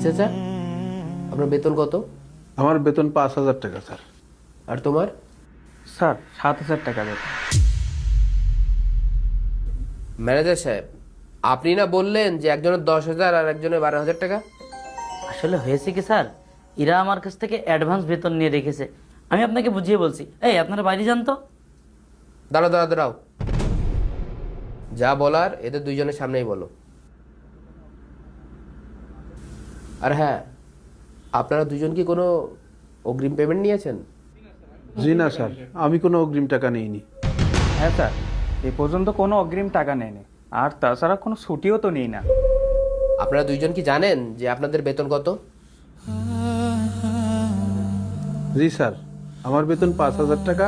চাচা, আপনার বেতন কত? আমার বেতন 5,000 টাকা স্যার। আর তোমার? স্যার 7,000 টাকা বেতন। ম্যানেজার সাহেব, আপনি না বললেন যে একজনের 10,000 আর একজনের 12,000 টাকা? আসলে হয়েছে কি স্যার, এরা আমার কাছ থেকে অ্যাডভান্স বেতন নিয়ে রেখেছে। আমি আপনাকে বুঝিয়ে বলছি। এই আপনারা বাইরে যান তো। দাঁড়াও দাঁড়াও দাঁড়াও, যা বলার এদের দুইজনের সামনেই বলো। আর হ্যাঁ, আপনারা দুজন কি কোনো অগ্রিম পেমেন্ট নিয়েছেন? জি না স্যার, আমি কোনো অগ্রিম টাকা নিইনি। হ্যাঁ স্যার, এ পর্যন্ত কোনো অগ্রিম টাকা নেয়নি, আর তাছাড়া কোনো ছুটিও তো নেই না। আপনারা দুইজন কি জানেন যে আপনাদের বেতন কত? জি স্যার, আমার বেতন 5,000 টাকা